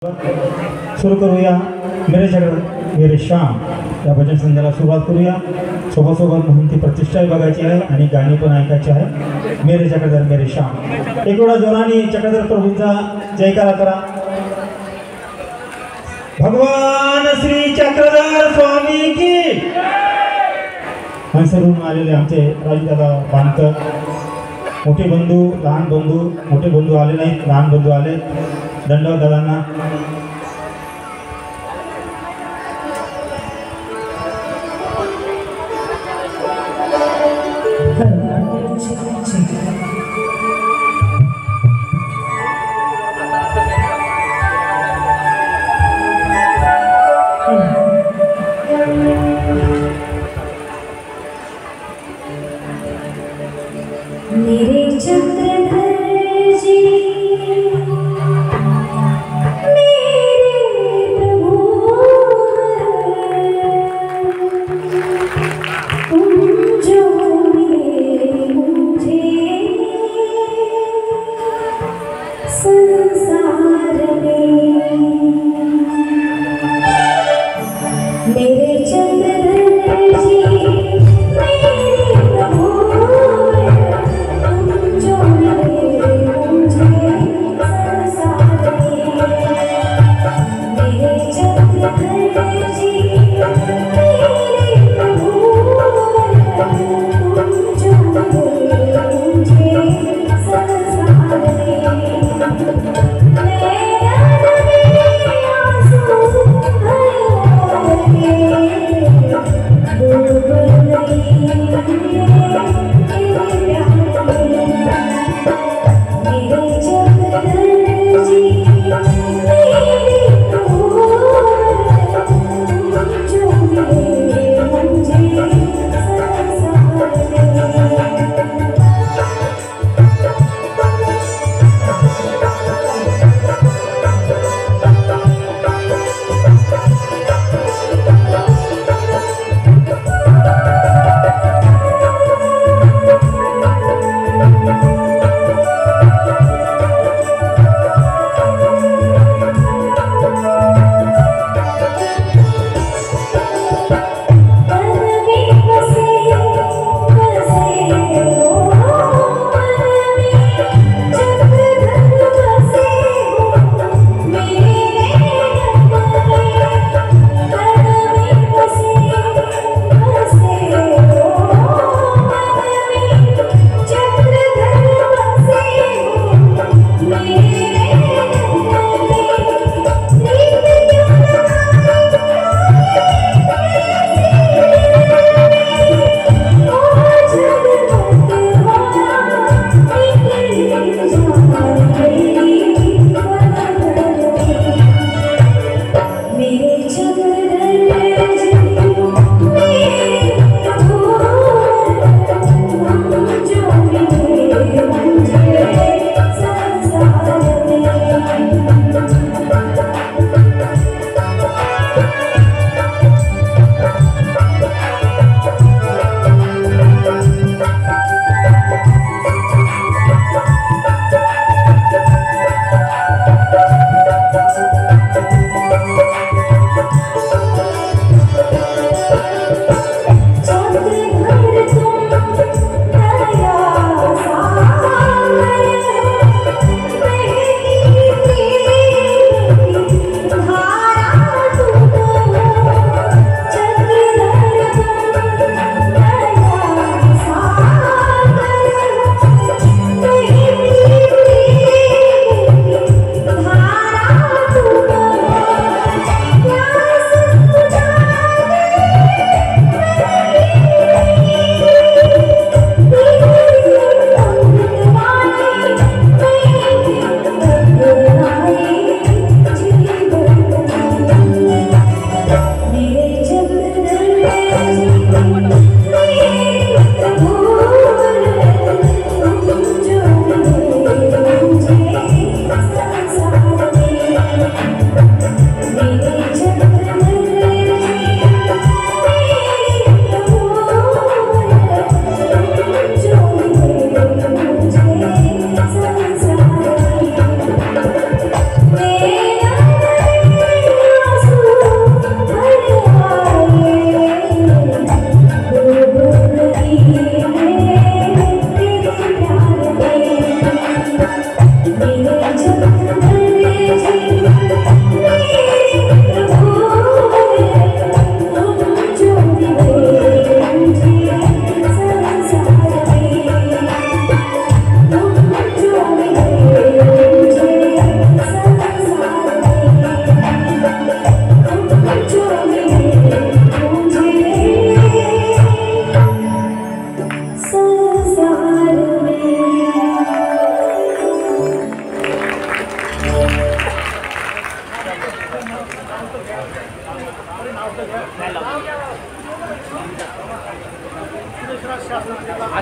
सुरू करूया मेरे जगत मेरे श्याम या भजन संध्याला सुरुवात करूया. सोबत सोबत महंती प्रतिष्ठाही बघायची आहे आणि गाणी पण ऐकायची आहे. मेरे चक्रधर मेरे श्याम एक वेळा जोराने चक्रधर प्रभूंचा जयकारा करा. भगवान श्री चक्रधर स्वामी की. मनसरून आलेले आमचे राजदादा बांधकर मोठे बंधू लहान बंधू मोठे बंधू आले नाहीत लहान बंधू आले. दंडवत दादांना. मेरे चक्रधर जी मेरे प्रभु तुम जो मिले मुझे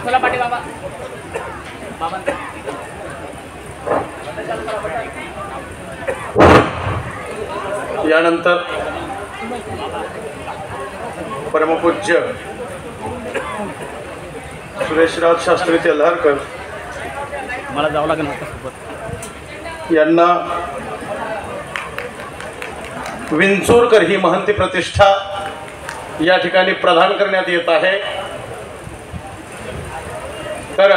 चला पाठी बाबा यानंतर परमपूज्य सुरेशराज शास्त्री तेल्हारकर मला जावं लागेल आता सोबत यांना विंचूरकर ही महंती प्रतिष्ठा या ठिकाणी प्रदान करण्यात येत आहे। तर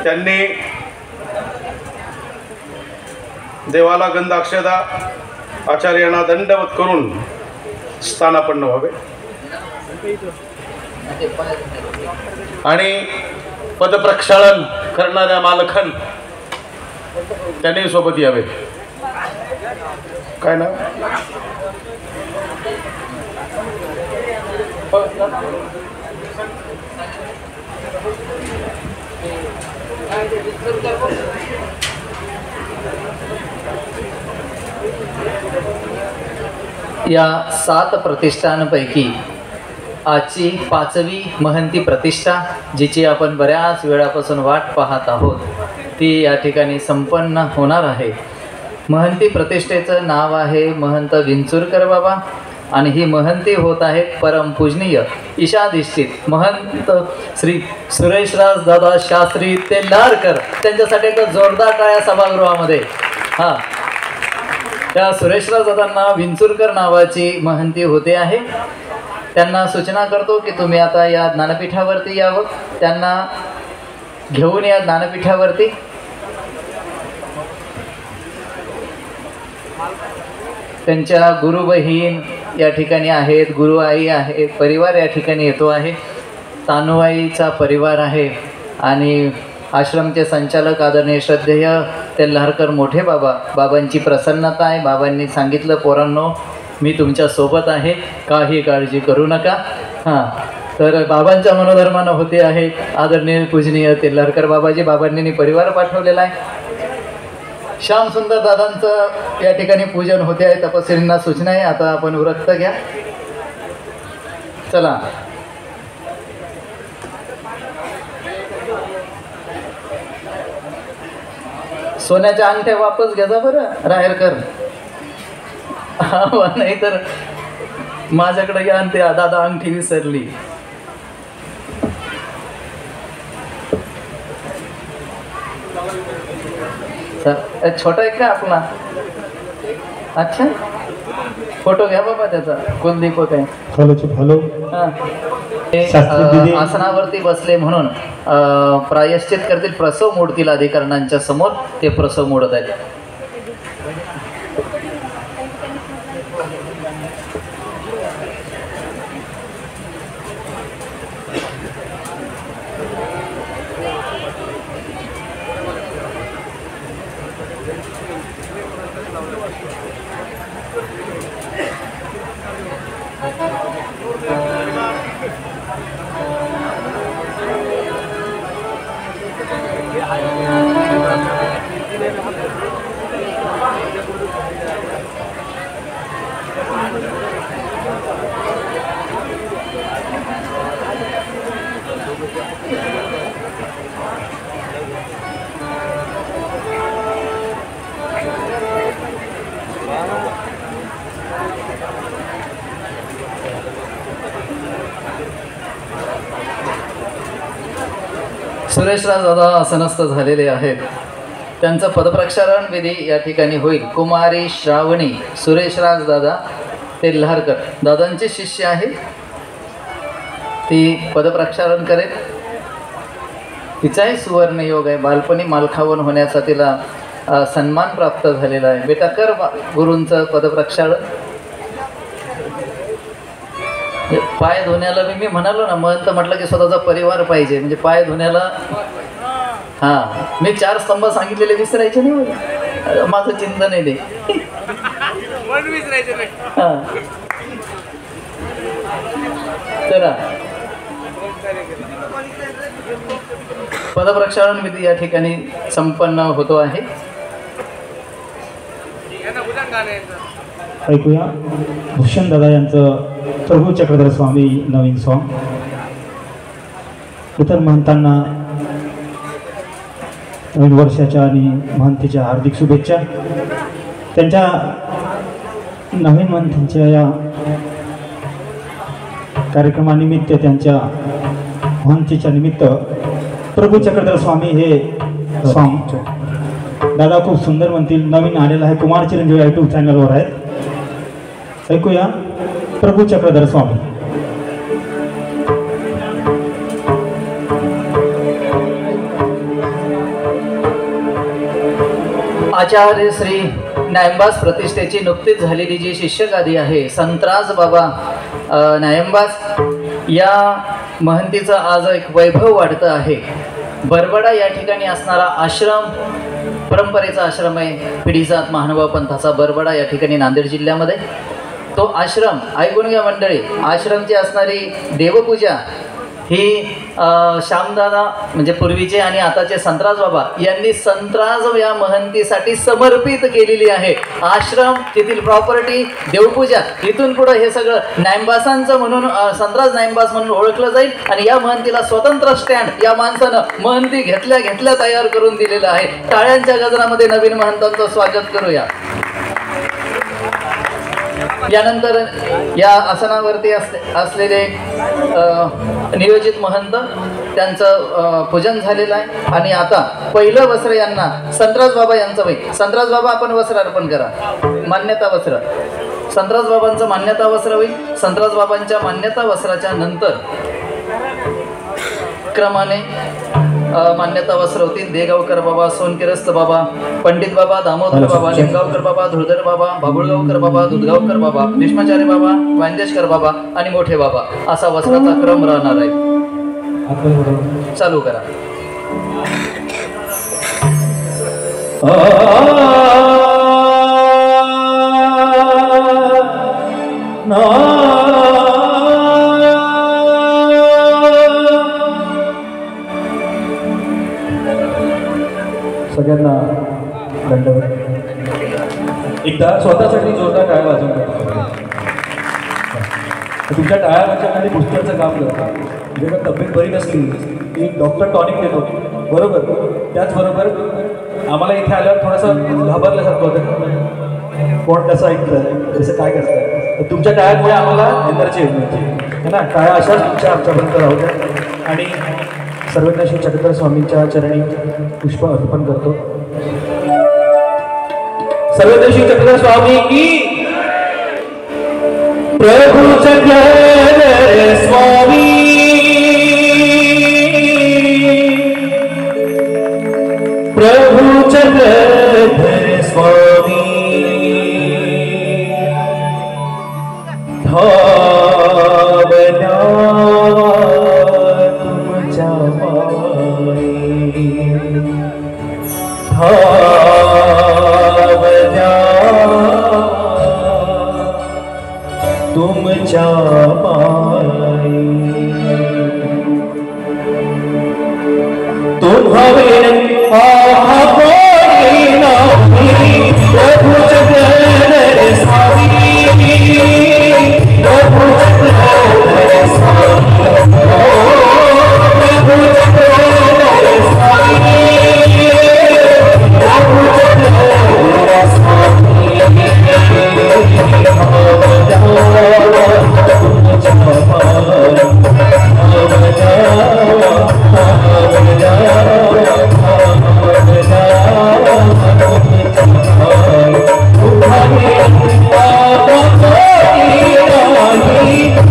त्यांनी देवाला गंध अक्षदा आचार्यांना दंडवत करून स्थानापन्न व्हावे आणि पदप्रक्षालन करणाऱ्या मालखन त्यांनी सोबत यावे। काय नाव? या 7 प्रतिष्ठांपैकी आजची 5वी महंती प्रतिष्ठा जिची आपण बऱ्याच वेळापासून वाट पाहत आहोत ती या ठिकाणी संपन्न होणार आहे। महंती प्रतिष्ठेचं नाव आहे महंत विंचूरकर बाबा आणि ही महंती होत आहेत परमपूजनीय ईशाधिष्ठित महंत श्री सुरेशराज दादा शास्त्री तेल्हारकर। त्यांच्यासाठी एक जोरदार टाळ्या सभागृहामध्ये। हां, त्या सुरेशराज दादांना विंचूरकर नावाची महंती होते आहे। त्यांना सूचना करतो की तुम्ही आता या ज्ञानपीठावरती यावं, त्यांना घेऊन या ज्ञानपीठावरती। त्यांच्या गुरु बहीण या ठिकाणी आहेत, गुरु आई आहे, परिवार या ठिकाणी येतो आहे, तानुआईचा परिवार आहे आणि आश्रमचे संचालक आदरणीय श्रद्धेय तेल्हारकर मोठे बाबा। बाबांची प्रसन्नता आहे। बाबांनी सांगितलं पोरांनो मी तुमच्या सोबत आहे, काही काळजी करू नका। हां, तर बाबांच्या मनोधर्मानं होते आहे आदरणीय पूजनीय तेल्हारकर बाबाजी। बाबांनी परिवार पाठवलेला आहे। श्यामसुंदर दादांचं या ठिकाणी पूजन होते आहे। तपस्वींना सूचना आहे, आता आपण उरक्त घ्या। चला, सोन्याच्या अंगठ्या वापस घ्या बरं राहेरकर। हा, नाही तर माझ्याकडे घ्या ते दादा अंगठी विसरली। सर छोटा एक का आपला? अच्छा, फोटो घ्या बाबा त्याचा, कुलदीपक आहे। फॉलो फॉलो हां, आसनावरती बसले म्हणून प्रायश्चित करतील, प्रसव मोडतील अधिकरणांच्या समोर। ते प्रसव मोडत आहेत। सुरेशराज दादा आसनस्थ झालेले आहेत। त्यांचं पदप्रक्षालन विधी या ठिकाणी होईल। कुमारी श्रावणी सुरेशराज दादा तेल्हारकर दादांचे शिष्य आहे, ती पदप्रक्षालन करेल। तिचाही सुवर्ण योग आहे। बालपणी मालखावन होण्याचा तिला सन्मान प्राप्त झालेला आहे। बेटा कर गुरूंचं पदप्रक्षालन। पाय धुण्याला मी म्हणालो ना, महंत म्हटलं की स्वतःचा परिवार पाहिजे, म्हणजे पाय धुण्याला। हां, मी 4 स्तंभ सांगितलेले विसरायचे नाही मला, माझं चिंतन आहे ते। हां, चला, पदप्रक्षालन विधी या ठिकाणी संपन्न होतो आहे। ऐकूया भूषण दादा यांचं प्रभू चक्रधर स्वामी नवीन सॉन्ग. इतर महंतांना नवीन वर्षाच्या आणि महंतीच्या हार्दिक शुभेच्छा. त्यांच्या नवीन महंतींच्या या कार्यक्रमानिमित्त, त्यांच्या महंतीच्या निमित्त प्रभू चक्रधर स्वामी हे सॉन्ग दादा खूप सुंदर म्हणतील. नवीन आलेलं आहे, कुमार चिरंजीवी यूट्यूब चॅनलवर आहे. ऐकूया प्रभू चक्रधर स्वामी. आचार्य श्री न्यायंबास प्रतिष्ठेची नुकतीच झालेली जी शिष्यगादी आहे, संतराज बाबा न्यायंबास, या महंतीचं आज एक वैभव वाढतं आहे. बरबडा या ठिकाणी असणारा आश्रम परंपरेचा आश्रम आहे. पिढीजात महानुभाव पंथाचा बरबडा या ठिकाणी नांदेड जिल्ह्यामध्ये. तो आश्रम ऐकून घ्या मंडळी. आश्रमची असणारी देवपूजा ही श्यामदादा म्हणजे पूर्वीचे आणि आताचे संतराज बाबा यांनी संतराज या महंतीसाठी समर्पित केलेली आहे. आश्रम, तेथील प्रॉपर्टी, देवपूजा, इथून पुढं हे सगळं न्यायंबासांचं म्हणून संतराज न्यायंबास म्हणून ओळखलं जाईल. आणि या महंतीला स्वतंत्र स्टँड या माणसानं महंती घेतल्या घेतल्या तयार करून दिलेलं आहे. टाळ्यांच्या गजरामध्ये नवीन महंतांचं स्वागत करूया. यानंतर या आसनावरती असलेले नियोजित महंत, त्यांचं पूजन झालेलं आहे. आणि आता पहिलं वस्त्र यांना संतराज बाबा यांचं होईल. संतराज बाबा आपण वस्त्र अर्पण करा. मान्यता वस्त्र संतराज बाबांचं मान्यता वस्त्र होईल. संतराज बाबांच्या मान्यता वस्त्राच्या नंतर क्रमाने मान्यता वस्त्र होतील. देगावकर बाबा, सोनकिरस्त बाबा, पंडित बाबा, दामोदर बाबा, लिंगावकर बाबा, धुळधर बाबा, बाबुळगावकर बाबा, दुधगावकर बाबा, भीष्माचार्य बाबा, वांदेशकर बाबा आणि मोठे बाबा असा वस्त्राचा क्रम राहणार आहे. चालू करा. सगळ्यांना दंडवत. एकदा स्वतःसाठी जोरदार टाळ्या वाजवून टाका. तुमच्या टाळ्या वाजवण्यासाठी बुस्टरचं काम करतात. म्हणजे का तब्येत बरी नसली की डॉक्टर टॉनिक देतो, बरोबर. त्याचबरोबर आम्हाला इथे आल्यावर थोडंसं घाबरल्यासारखं होतं. कोण कसं ऐकतं, जसं काय करतं. तर तुमच्या टाळ्यांमुळे आम्हाला एनर्जी येते है ना. टाळ्या अशाच तुमच्या आमच्यापर्यंत राहू द्या. आणि सर्वज्ञ श्री चक्रधर स्वामींच्या चरणी पुष्प अर्पण करतो. सर्वज्ञ श्री चक्रधर स्वामी की. प्रभू चक्रधर स्वामी, प्रभू चक्रधर स्वामी, तुमच्या पायी तुम्हारे प्रभु चक्रधर स्वामी, प्रभु चक्रधर स्वामी, प्रभु चक्रधर स्वामी,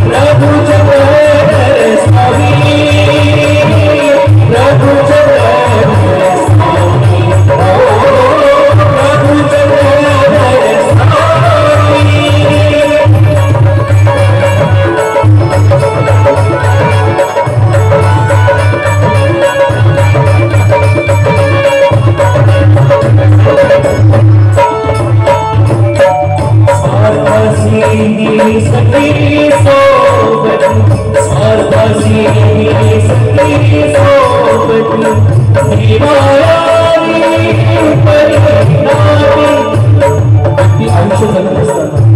प्रभु चक्रधर स्वामी, आयुष्य जगत असताना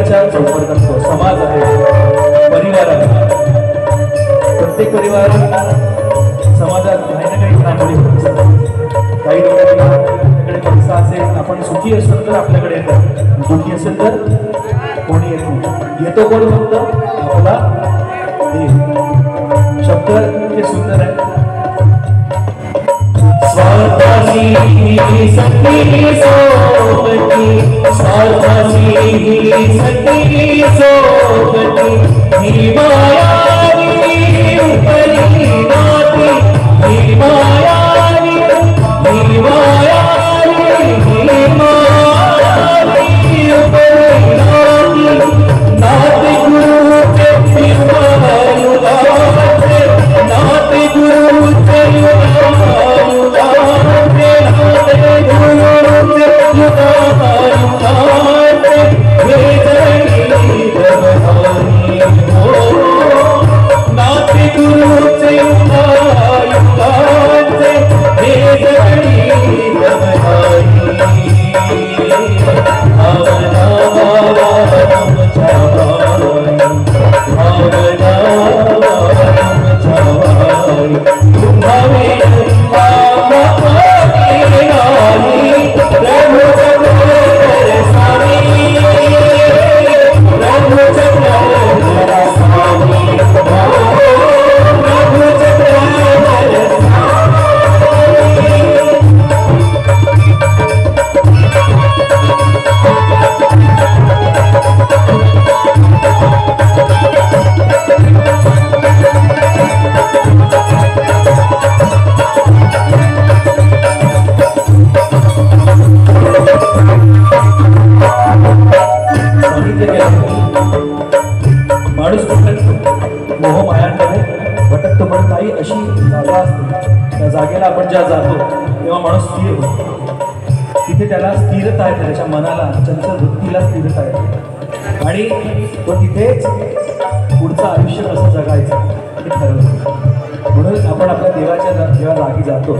कुटुंबाच्या चौकट असतो, समाज आहे, परिवार आहे. प्रत्येक परिवार समाजात काही ना काही घडामोडी होत असतात. काही लोकांकडे पैसा असेल, आपण सुखी असेल तर आपल्याकडे येतात, दुःखी असेल तर कोणी येत नाही. येतो कोण फक्त आपला देव. शब्द हे सुंदर आहे. स्वार्थाची सखी सोबती, स्वार्थाची सखी सोबती, ही मायावी उपरी नाती, ही मायावी, ही मायावी, ही मायावी उपरी नाती. नाते गुरुचे युगायुगाचे, नाते गुरुचे युगायुगाचे, नाते गुरुचे युगायुगाचे, हे जणी जगधारी हो. नाते गुरुचे युगायुगाचे, हे जणी जगधारी. भावना भावनाच्या माणूस मोहमायांमध्ये भटकतो, पण काही अशी जागा असते, त्या जागेला आपण ज्या जातो तेव्हा माणूस स्थिर होतो. तिथे त्याला स्थिरता येते, त्याच्या मनाला, चंचल वृत्तीला स्थिरता येते आणि तो तिथेच पुढचं आयुष्य कसं जगायचं हे ठरवतो. म्हणून आपण आपल्या देवाच्या जेव्हा जागी जातो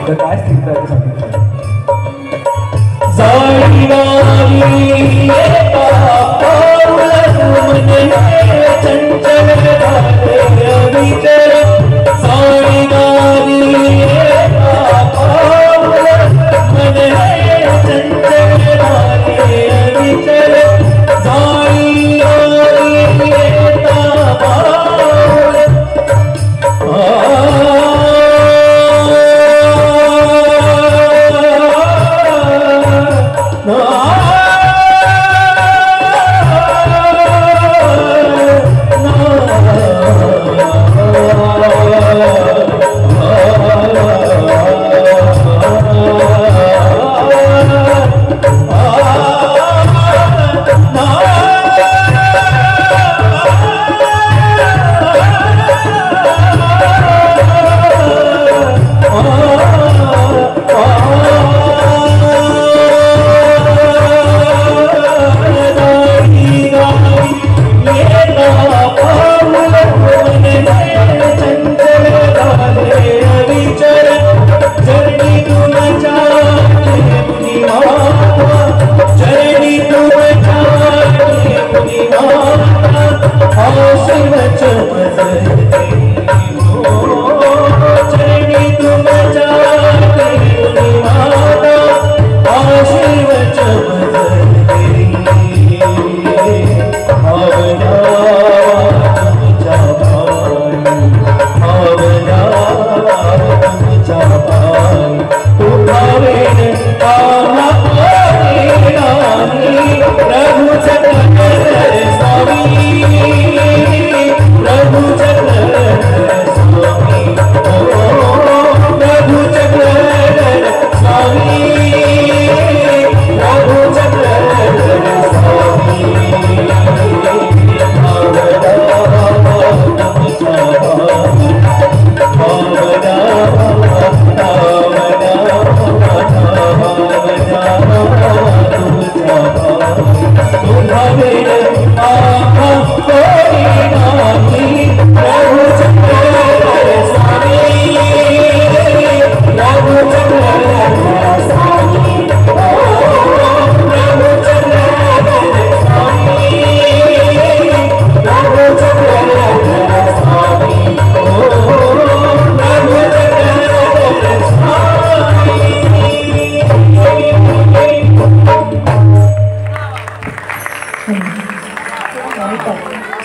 तर काय स्थिरता आहे ते सांगितलं.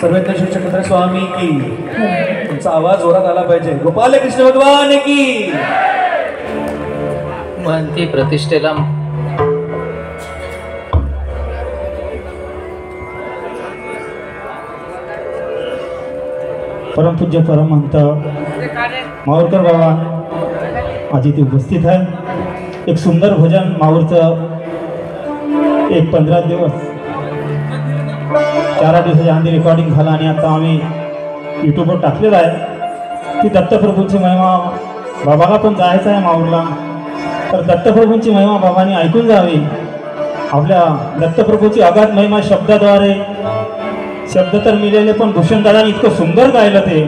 सर्वज्ञ शिवचक्र स्वामी की. तुमचा आवाज जोरात आला पाहिजे. गोपाल कृष्ण भगवान की. महंती प्रतिष्ठेला परमपूज्य परमहंत माहूरकर बाबा आज इथे उपस्थित आहे. एक सुंदर भजन माहूरचं एक 15 दिवस 4 दिवसाच्या आधी रेकॉर्डिंग झालं आणि आता आम्ही यूट्यूबवर टाकलेलं आहे. ती दत्तप्रभूंची महिमा बाबाला पण जायचं आहे माहूरला, तर दत्तप्रभूंची महिमा बाबांनी ऐकून जावी. आपल्या दत्तप्रभूची अगाध महिमा शब्दाद्वारे, शब्द तर मिळाले पण भूषणदादांनी इतकं सुंदर गायलं ते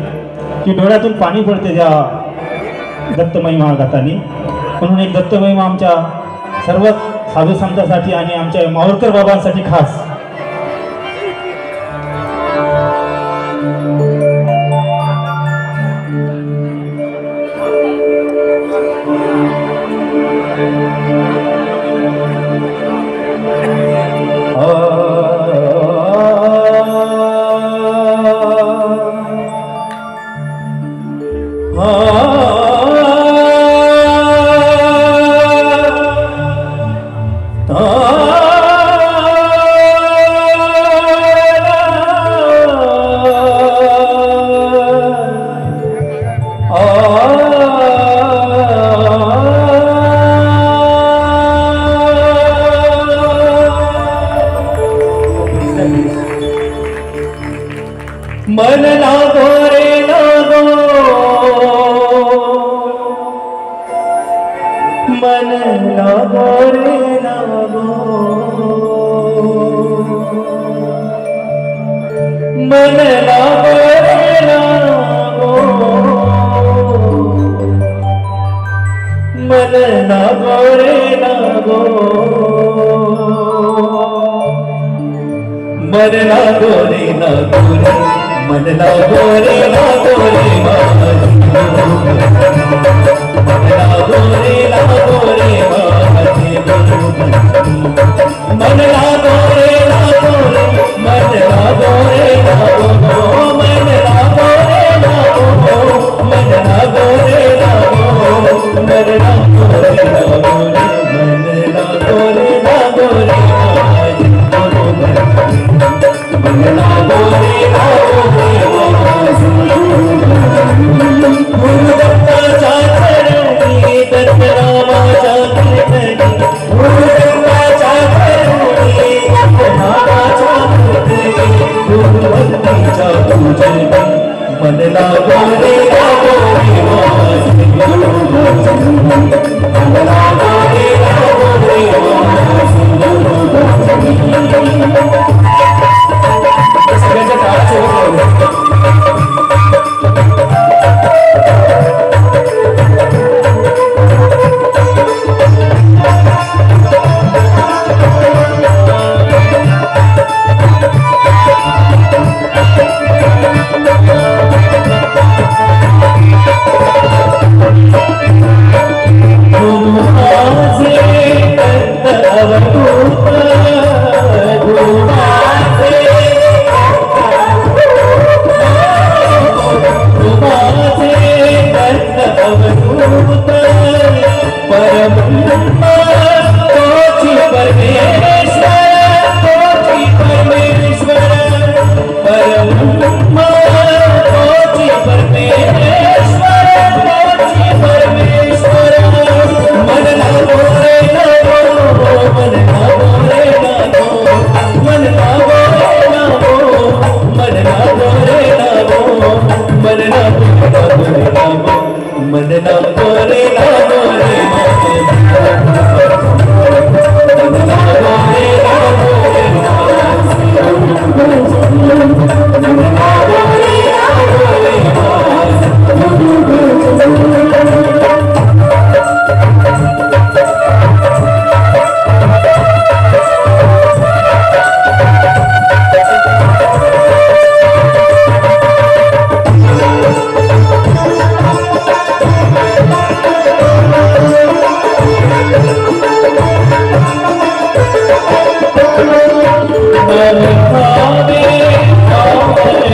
की डोळ्यातून पाणी पडते त्या दत्त महिमा गातानी. म्हणून एक दत्त महिमा आमच्या सर्व साधू संतांसाठी आणि आमच्या माहूरकर बाबांसाठी खास. मन लागो रे लागो, मन लागो रे लागो, मन लागो रे लागो, मन लागो रे लागो, मन लागो रे लागो रे, मन लागो रे लागो रे, मन लागो रे लागो रे, मन लागो रे लागो रे, मन लागो रे लागो, मन लागो रे लागो, मन लागो रे लागो, मन लागो रे लागो रे, मन लागो रे लागो रे, मन लागो रे लागो रे. गुरु दत्ताच्या चरणी दत्त नामाच्या कीर्तनी, गुरु दत्ताच्या चरणी दत्त नामाच्या कीर्तनी, गुरु भक्तीच्या पूजनी, मन लागो रे लागो रे, मन लागो रे लागो रे. सगळ्यांच्या काळाचे Amen.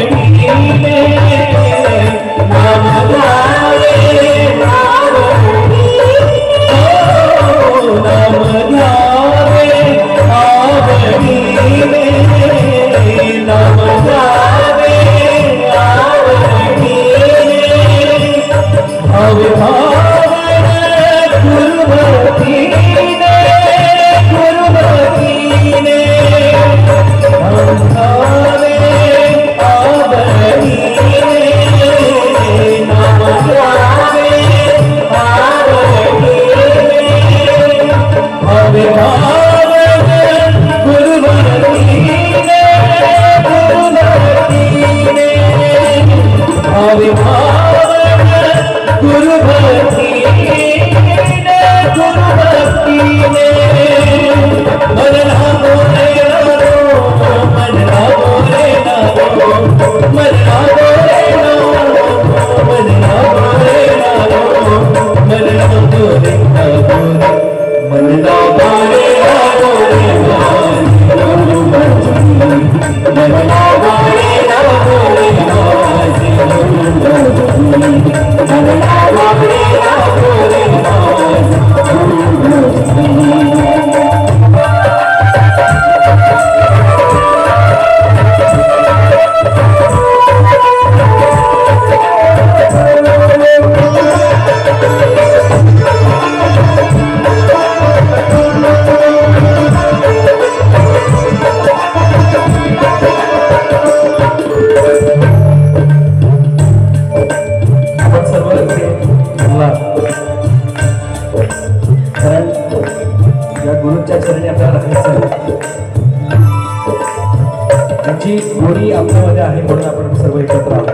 त्याची गोडी आपल्यामध्ये आहे म्हणून आपण सर्व एकत्र आहोत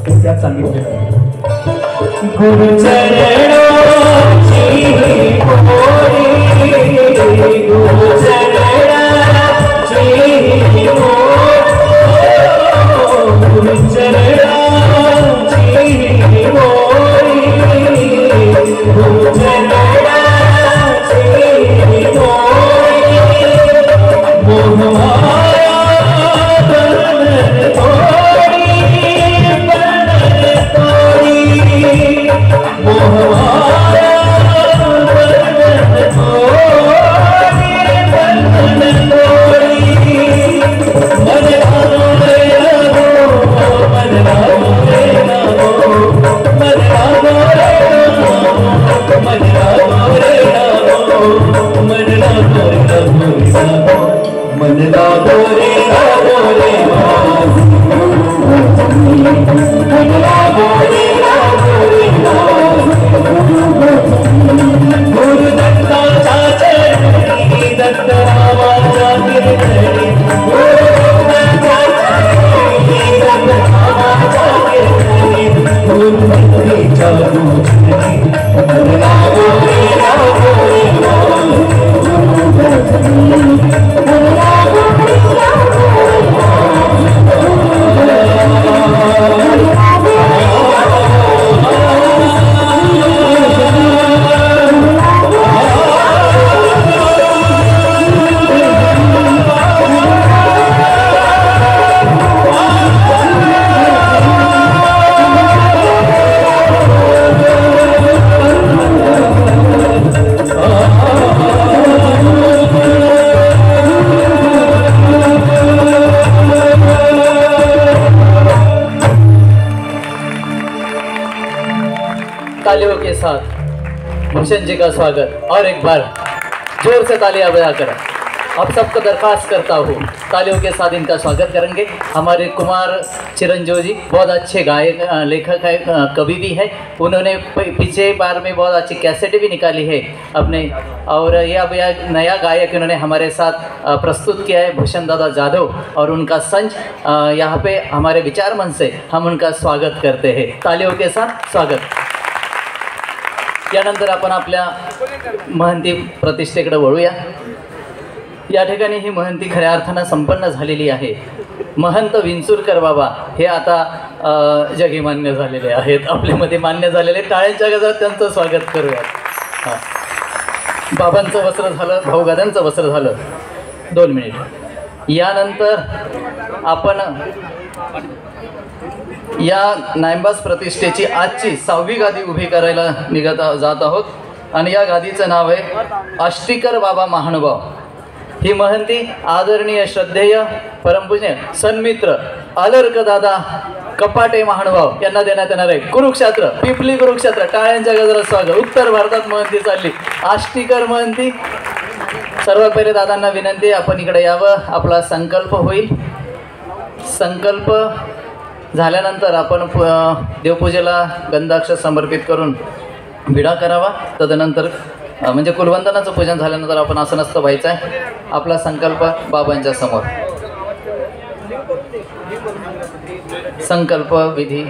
ते त्यात सांगितलेलं आहे. तालियों के साथ भूषण जी का स्वागत और एक बार जोर से तालियां बजा कर आप सबको दरख्वास्त करता हूँ तालियों के साथ इनका स्वागत करेंगे। हमारे कुमार चिरंजीव जी बहुत अच्छे गायक लेखक है, कवि भी है। उन्होंने पीछे बार में बहुत अच्छी कैसेट भी निकाली है अपने, और यह नया गायक इन्होंने हमारे साथ प्रस्तुत किया है भूषण दादा जाधव, और उनका संच यहाँ पे हमारे विचार मंच से हम उनका स्वागत करते हैं। तालियों के साथ स्वागत। यानंतर आपण आपल्या महंती प्रतिष्ठेकडे वळूया। या ठिकाणी ही महंती खऱ्या अर्थानं संपन्न झालेली आहे। महंत विंचुरकर बाबा हे आता जगी मान्य झालेले आहेत, आपल्यामध्ये मान्य झालेले। टाळ्यांच्या गजरात त्यांचं स्वागत करूया। हां, बाबांचं वस्त्र झालं, भाऊगादांचं वस्त्र झालं। 2 मिनिट। यानंतर आपण या नायंबास प्रतिष्ठेची आजची 6वी गादी उभी करायला जात आहोत, आणि या गादीचं नाव आहे आष्टीकर बाबा महानुभाव। ही महंती आदरणीय श्रद्धेय परमपूज्य सन्मित्र आलर्क दादा कपाटे महानुभाव यांना देण्यात येणार आहे। कुरुक्षेत्र, पिपली कुरुक्षेत्र, टाळ्यांच्या गजरात स्वागत। उत्तर भारतात महंती चालली, आष्टीकर महंती। सर्वात पहिले दादांना विनंती, आपण इकडे यावं, आपला संकल्प होईल। संकल्प झाल्यानंतर आपण देवपूजेला गंधाक्षर समर्पित करून विडा करावा। तदनंतर म्हणजे कुलवंदनाचं पूजन झाल्यानंतर आपण आसनस्थ व्हायचं आहे। आपला संकल्प बाबांच्या समोर। संकल्प विधी।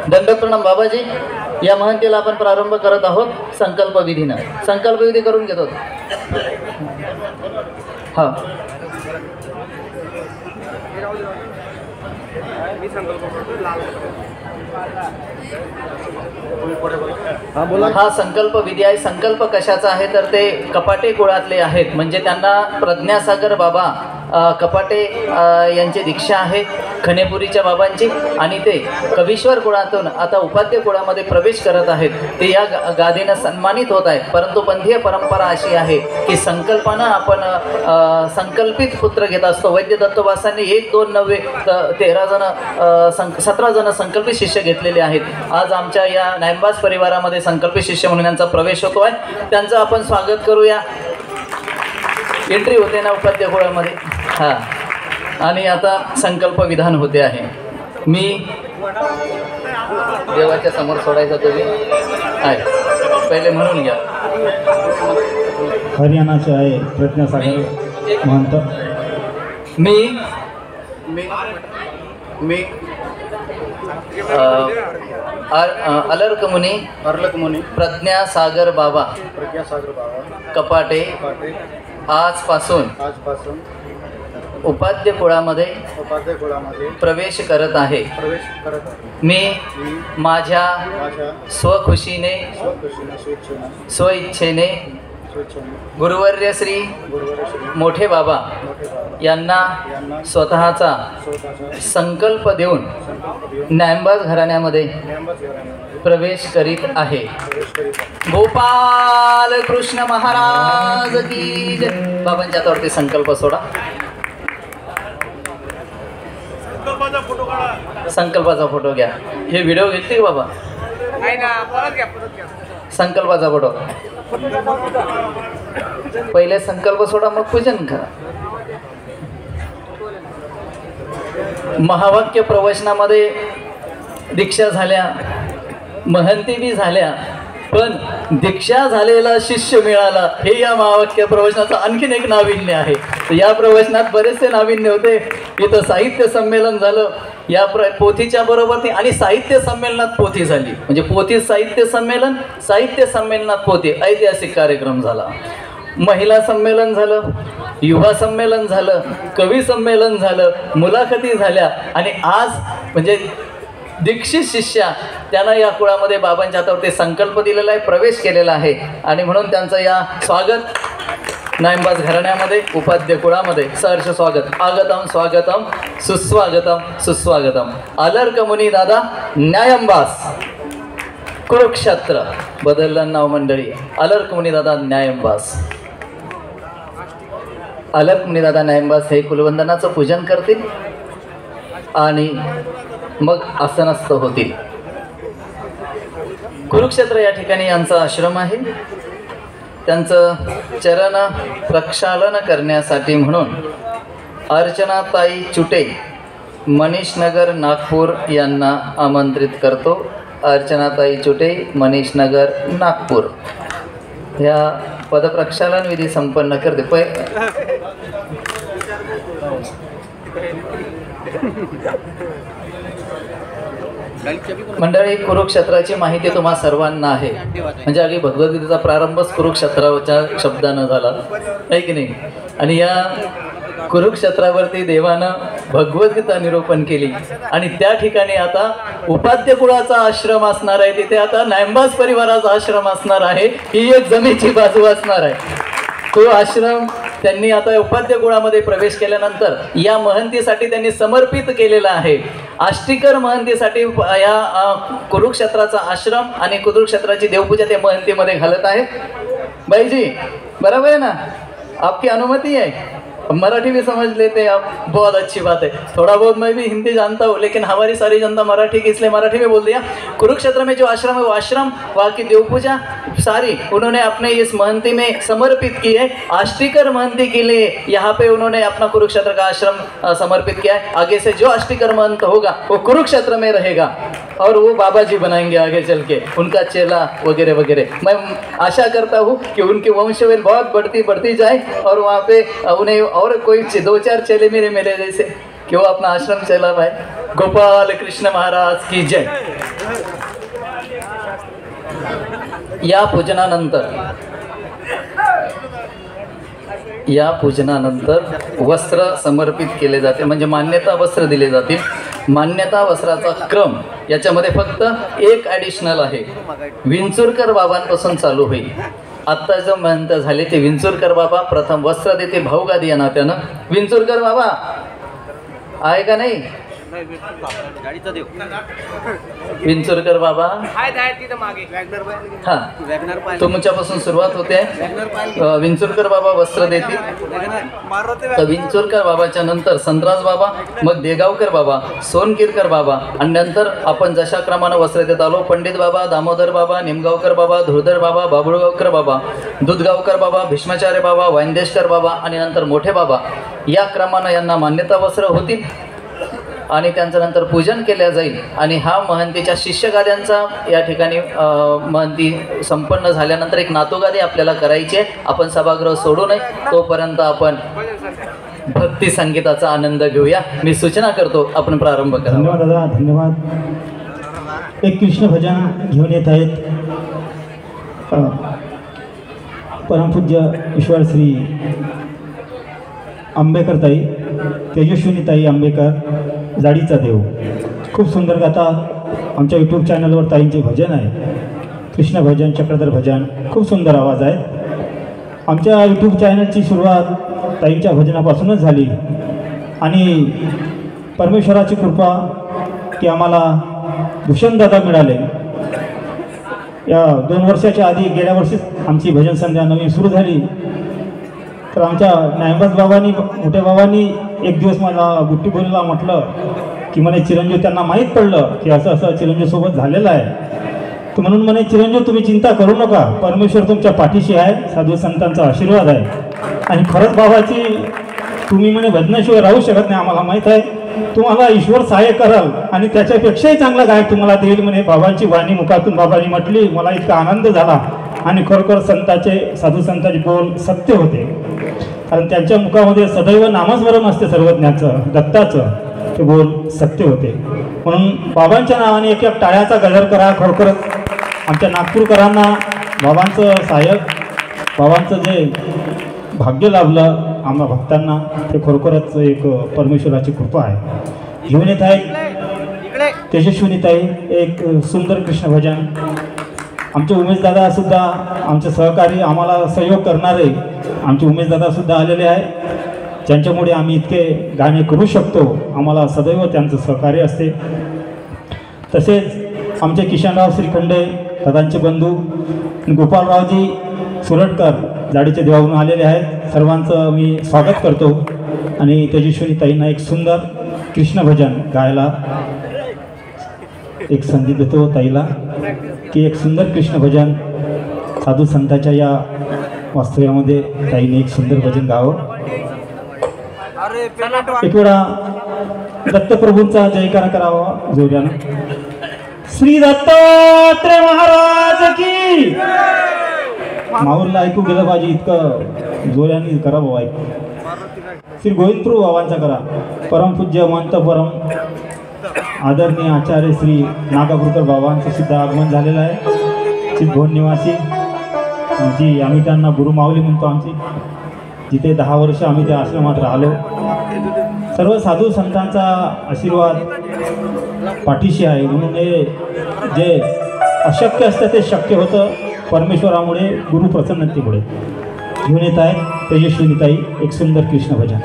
दंडप्रणाम बाबाजी। या महंतीला आपण प्रारंभ करत आहोत संकल्प विधीनं। संकल्प विधी करून घेतो। हां, हा संकल्प विधी आहे। संकल्प कशाचा आहे तर ते कपाटे कुळातले आहेत, म्हणजे त्यांना प्रज्ञासागर बाबा कपाटे यांची दीक्षा आहे खनेपुरीच्या बाबांची, आणि ते कवीश्वर कुळातून आता उपाध्य कुळामध्ये प्रवेश करत आहेत। ते या गादीनं सन्मानित होत आहेत। परंतु पंथीय परंपरा अशी आहे की संकल्पानं आपण संकल्पित पुत्र घेत असतो। वैद्य दत्तवासांनी 1, 2 नव्हे 13 जण 17 जण संकल्पित शिष्य घेतलेले आहेत। आज आमच्या या नायंबास परिवारामध्ये संकल्पित शिष्य म्हणून यांचा प्रवेश होतो आहे। त्यांचं आपण स्वागत करूया। एंट्री होते ना उपाध्य कुळामध्ये। हां, आणि आता संकल्प विधान होते आहे. मी देवाच्या समोर सोडायचा तुम्ही आहे, पहिले म्हणून घ्या. हरियाणाचे आहे प्रज्ञासागर महंत. मी अलर्क मुनी प्रज्ञासागर बाबा कपाटे आजपासून उपाध्य कुळामध्ये प्रवेश करत आहे. मी माझ्या स्वखुशीने स्वइच्छेने गुरुवर्य श्री मोठे बाबा यांना स्वतःचा संकल्प देऊन न्यामबाज घराण्यामध्ये प्रवेश करीत आहे. गोपाल कृष्ण महाराज की जय. बाबांच्या हातावरती संकल्प सोडा. संकल्पाचा फोटो घ्या. हे व्हिडिओ घेतली का बाबा? संकल्पाचा फोटो पहिले संकल्प सोडा, मग पूजन करा. महावाक्य प्रवचनामध्ये दीक्षा झाल्या, महंती बी झाल्या, पण दीक्षा झालेला शिष्य मिळाला हे या महावाक्य प्रवचनाचं आणखीन एक नाविन्य आहे. या प्रवचनात बरेचसे नाविन्य होते. इथं साहित्य संमेलन झालं या पोथीच्या बरोबर आणि साहित्य संमेलनात पोथी झाली. म्हणजे पोथी साहित्य संमेलन, साहित्य संमेलनात पोथी, ऐतिहासिक कार्यक्रम झाला. महिला संमेलन झालं, युवा संमेलन झालं, कवी संमेलन झालं, मुलाखती झाल्या आणि आज म्हणजे दीक्षित शिष्या त्यांना या कुळामध्ये बाबांच्या हातावरती संकल्प दिलेला आहे, प्रवेश केलेला आहे. आणि म्हणून त्यांचं या स्वागत नायंबाज घराण्यामध्ये उपाध्य कुळामध्ये सहर्ष स्वागत. आगतम स्वागतम सुस्वागतम सुस्वागतम. अलर्क मुनी दादा न्यायंबास कुरुक्षेत्र बदललं नाव मंडळी. अलर्क मुनी दादा न्यायंबास. अलर्क मुनी दादा न्यायंबास हे कुलवंदनाचं पूजन करतील आणि मग आसनस्थ होतील. कुरुक्षेत्र या ठिकाणी यांचा आश्रम आहे. त्यांचं चरण प्रक्षालन करण्यासाठी म्हणून अर्चनाताई चुटे मनीषनगर नागपूर यांना आमंत्रित करतो. अर्चनाताई चुटे मनीषनगर नागपूर ह्या पदप्रक्षालन विधी संपन्न करते. मंडळी, कुरुक्षेत्राची माहिती तुम्हा सर्वांना आहे. म्हणजे अगदी भगवद्गीतेचा प्रारंभच कुरुक्षेत्राच्या शब्दानं झाला आहे की नाही. आणि या कुरुक्षेत्रावरती देवानं भगवद्गीता निरूपण केली आणि त्या ठिकाणी आता उपाध्य कुळाचा आश्रम असणार आहे. तिथे आता नायंबाज परिवाराचा आश्रम असणार आहे. ही एक जमेची बाजू असणार आहे. तो आश्रम त्यांनी आता उपाध्य कुळामध्ये प्रवेश केल्यानंतर या महंतीसाठी त्यांनी समर्पित केलेला आहे. आष्टीकर महंतीसाठी या कुरुक्षेत्राचा आश्रम आणि कुरुक्षेत्राची देवपूजा ते महंतीमध्ये घालत आहेत. बाईजी बराबर है ना? आपकी अनुमति है? मराठी भी समझ लेते हैं आप, बहुत अच्छी बात है. थोड़ा बहुत मैं भी हिंदी जानता हूँ लेकिन हमारी सारी जनता मराठी की, इसलिए मराठी में बोल दिया. कुरुक्षेत्र में जो आश्रम है वो आश्रम, वहाँ की देव पूजा सारी उन्होंने अपने इस महंती में समर्पित की है. आष्टीकर महंती के लिए यहाँ पे उन्होंने अपना कुरुक्षेत्र का आश्रम समर्पित किया है. आगे से जो आष्टीकर महंत होगा वो कुरुक्षेत्र में रहेगा और वो बाबा जी बनाएंगे आगे चल के, उनका चेला वगैरह वगैरह. मैं आशा करता हूँ कि उनकी वंशवेल बहुत बढ़ती जाए और वहाँ पे उन्हें और कोई 2-4 चेले मेरे जैसे कि वो अपना आश्रम चला पाए. गोपाल कृष्ण महाराज की जय. या पूजनानंतर वस्त्र समर्पित केले जाते, म्हणजे मान्यता वस्त्र दिले जातील. मान्यता वस्त्राचा क्रम याच्यामध्ये फक्त एक ॲडिशनल आहे. विंचुरकर बाबांपासून चालू होईल. आत्ता जो महंत झाले ते विंचुरकर बाबा प्रथम वस्त्र देते भाऊगादी या नात्यानं. विंचुरकर बाबा आहे का नाही? विंचुरकर बाबा हा, तुमच्यापासून सुरुवात होते. विंचुरकर बाबा वस्त्र देतील. तर विंचुरकर बाबाच्या नंतर संतराज बाबा, मग देगावकर बाबा, सोनकिरकर बाबा आणि नंतर आपण जशा क्रमानं वस्त्र देत आलो पंडित बाबा, दामोदर बाबा, निमगावकर बाबा, धुळधर बाबा, बाबुळगावकर बाबा, दूधगावकर बाबा, भीष्माचार्य बाबा, वांदेशकर बाबा आणि नंतर मोठे बाबा या क्रमानं यांना मान्यता वस्त्र होतील आणि त्यांचं नंतर पूजन केलं जाईल आणि हा महंतीच्या शिष्यगाद्यांचा या ठिकाणी महंती संपन्न झाल्यानंतर एक नातूगादी आपल्याला करायची आहे. आपण सभागृह सोडू नये, तोपर्यंत आपण भक्ती संगीताचा आनंद घेऊया. मी सूचना करतो, आपण प्रारंभ करा. धन्यवाद दादा, धन्यवाद. एक कृष्ण भजन घेऊन येत आहेत परमपूज्य ईश्वर श्री आंबेकर ताई, तेजस्विनी ताई आंबेकर, जाडीचा देव. खूप सुंदर गातात. आमच्या यूट्यूब चॅनलवर ताईंचे भजन आहे, कृष्ण भजन, चक्रधर भजन. खूप सुंदर आवाज आहे. आमच्या यूट्यूब चॅनलची सुरुवात ताईंच्या भजनापासूनच झाली आणि परमेश्वराची कृपा की आम्हाला भूषणदादा मिळाले. या 2 वर्षाच्या आधी गेल्या वर्षीच आमची भजन संध्या नवीन सुरू झाली. तर आमच्या न्यायबाज बाबांनी, मोठ्या बाबांनी एक दिवस मला गुट्टी बोलीला म्हटलं की म्हणे चिरंजीव, त्यांना माहीत पडलं की असं असं चिरंजीवसोबत झालेलं आहे. तर म्हणून म्हणे चिरंजीव तुम्ही चिंता करू नका, परमेश्वर तुमच्या पाठीशी आहे, साधू संतांचा आशीर्वाद आहे. आणि खरंच बाबाची तुम्ही म्हणे भजनाशिवाय राहू शकत नाही, आम्हाला माहीत आहे. तुम्हाला ईश्वर सहाय्य कराल आणि त्याच्यापेक्षाही चांगला गायक तुम्हाला देईल म्हणे. बाबांची वाणी मुखातून बाबांनी म्हटली. मला इतका आनंद झाला आणि खरोखर संताचे, साधू संतांचे बोल सत्य होते, कारण त्यांच्या मुखामध्ये सदैव नामस्मरण असते सर्वज्ञाचं, दत्ताचं. ते बोल सत्य होते. म्हणून बाबांच्या नावाने एक एक टाळ्याचा गजर करा. खरोखरच आमच्या नागपूरकरांना बाबांचं सहाय्यक, बाबांचं जे भाग्य लाभलं आम्हा भक्तांना, ते खरोखरच एक परमेश्वराची कृपा आहे. घेऊन येत आहेत तेजस्विनीताई एक सुंदर कृष्ण भजन. आमचे उमेशदादासुद्धा, आमचे सहकारी, आम्हाला सहयोग करणारे आमचे उमेशदादासुद्धा आलेले आहे, ज्यांच्यामुळे आम्ही इतके गाणे करू शकतो. आम्हाला सदैव त्यांचं सहकार्य असते. तसेच आमचे किशनराव श्रीखंडे, दादांचे बंधू, गोपालरावजी सुरटकर जाडीचे देवाहून आलेले आहेत. सर्वांचं मी स्वागत करतो आणि तेजस्विनी ताईंना एक सुंदर कृष्ण भजन गायला एक संधी देतो ताईला की एक सुंदर कृष्ण भजन साधू संतांच्या या वास्तव्यामध्ये ताईने एक सुंदर भजन गावं. एक वेळा दत्तप्रभूंचा जयकार करावा जोरानं. श्री दत्तात्रय महाराज की. माऊरला ऐकू गेलं पाहिजे, इतकं जोराने करा बाबा ऐकू. श्री गोविंदप्रभू बाबांचा करा. परमपूज्य महंत परम आदरणीय आचार्य श्री नागापूरकर बाबांचं सुद्धा आगमन झालेलं आहे. चितभवन निवासी आमची, आम्ही त्यांना गुरु माऊली म्हणतो आमची, जिथे 10 वर्ष आम्ही त्या आश्रमात राहिलो. सर्व साधू संतांचा आशीर्वाद पाठीशी आहे. म्हणून हे जे अशक्य असतं ते शक्य होतं परमेश्वरामुळे, गुरु प्रसन्नतेमुळे. घेऊन येत आहेत तेजस्विनीताई एक सुंदर कृष्ण भजन.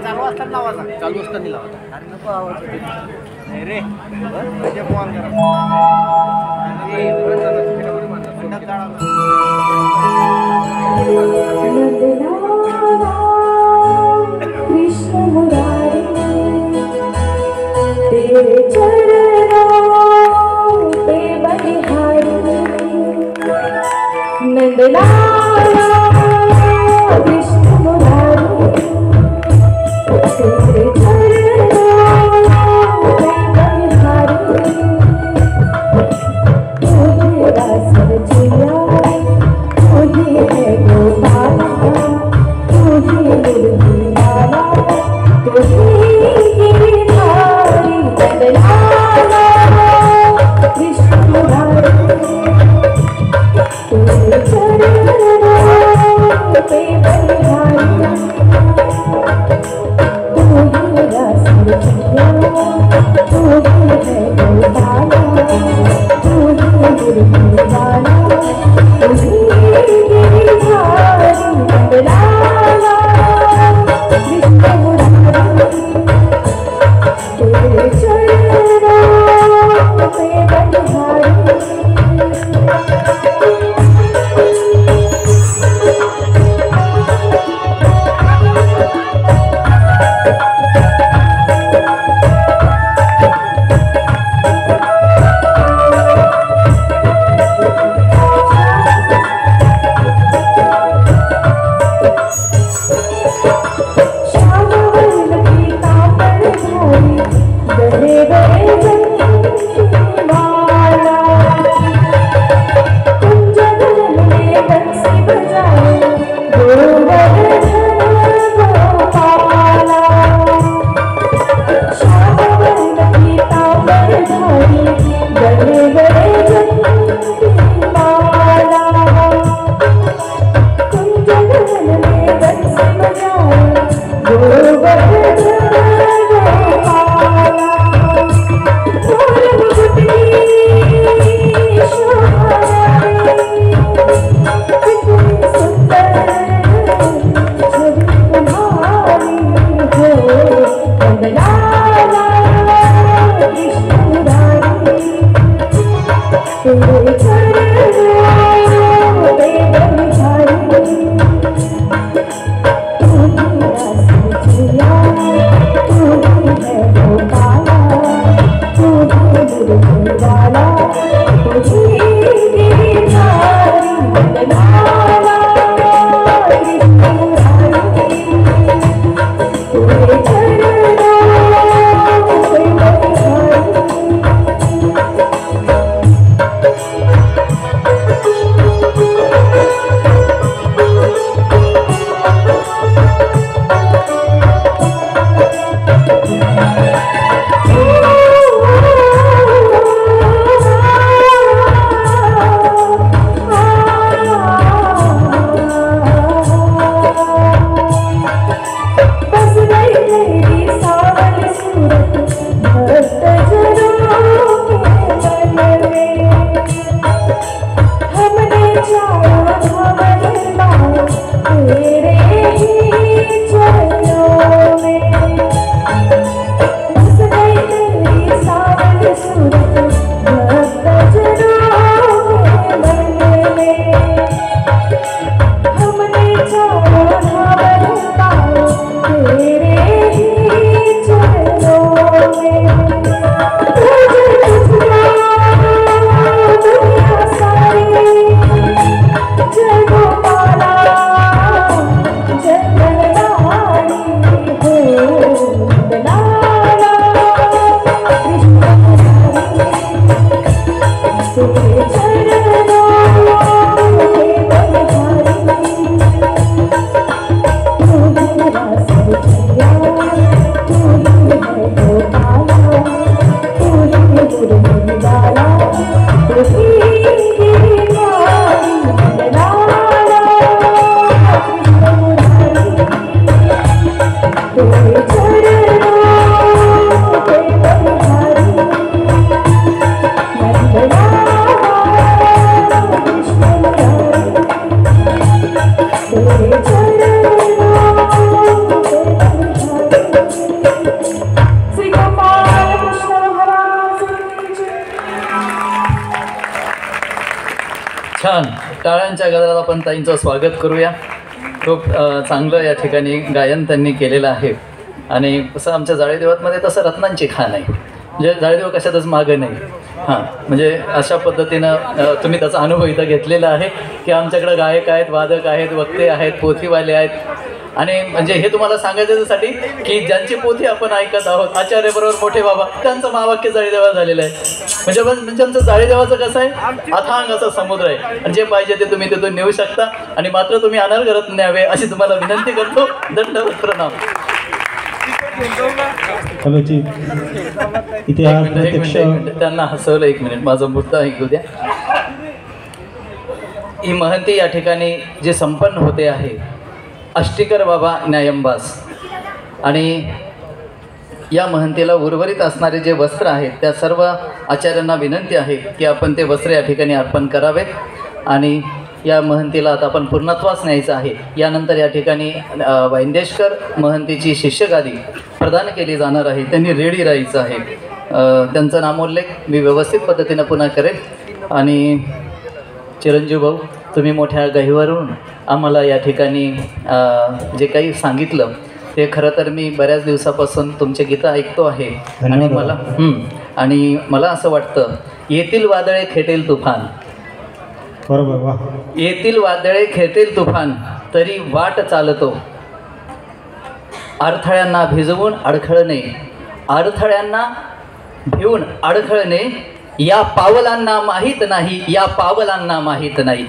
चालू असताना लावा रे कृष्ण मुरारी तेरे चरणों पे बलिहारी. नंदलाला कृष्ण मुरारी तेरे चरणों पे बलिहारी. तुझे दास जिया तुझे है गोपाला, तुझे मुरली माला, तुझे गिरधारी. नंदलाला कृष्ण मुरारी तेरे चरणों पे बलिहारी. टाळ्यांच्या गजरात आपण ताईंचं स्वागत करूया. खूप चांगलं या ठिकाणी गायन त्यांनी केलेलं आहे. आणि तसं आमच्या जाळेदेवातमध्ये तसं रत्नांची खाण आहे, म्हणजे जाळेदेव कशातच मागं नाही. हां, म्हणजे अशा पद्धतीनं तुम्ही त्याचा अनुभव इथं घेतलेला आहे की आमच्याकडं गायक आहेत, वादक आहेत, वक्ते आहेत, पोथीवाले आहेत. आणि म्हणजे हे तुम्हाला सांगायचं याच्यासाठी की ज्यांची पोथी आपण ऐकत आहोत, आचार्यबरोबर मोठे बाबा, त्यांचं महावाक्य जाळीदेवा झालेलं आहे. म्हणजे आमचं जाळीदेवाचं कसं आहे, अथांग असा समुद्र आहे. आणि जे पाहिजे ते तुम्ही तिथून नेऊ शकता. आणि मात्र तुम्ही अनर्गळत न्यावे अशी तुम्हाला विनंती करतो. दंडवत प्रणाम. इथे आज प्रत्यक्ष त्यांना हसवलं. एक मिनिट, माझा मुद्दा ऐकू द्या. ही महंती या ठिकाणी जे संपन्न होते आहे अष्टीकर बाबा न्यायंबास. आणि या महंतीला उर्वरित असणारे जे वस्त्र आहेत त्या सर्व आचार्यांना विनंती आहे की आपण ते वस्त्र या ठिकाणी अर्पण करावेत. आणि या महंतीला आता आपण पूर्णत्वास न्यायचं आहे. यानंतर या ठिकाणी वैंदेशकर महंतीची शिष्यगादी प्रदान केली जाणार आहे. त्यांनी रेडी राहायचं आहे. त्यांचा नामोल्लेख मी व्यवस्थित पद्धतीनं पुन्हा करेन. आणि चिरंजीव भाऊ, तुम्ही मोठ्या गहिवरून आम्हाला या ठिकाणी जे काही सांगितलं ते खरं तर मी बऱ्याच दिवसापासून तुमचे गीतं ऐकतो आहे. आणि मला असं वाटतं, येतील वादळे खेटेल तुफान, बरोबर, वा, येतील वादळे खेटेल तुफान, तरी वाट चालतो, अडथळ्यांना भिजवून अडखळणे, अडथळ्यांना भिवून अडखळणे, या पावलांना माहीत नाही, या पावलांना माहीत नाही.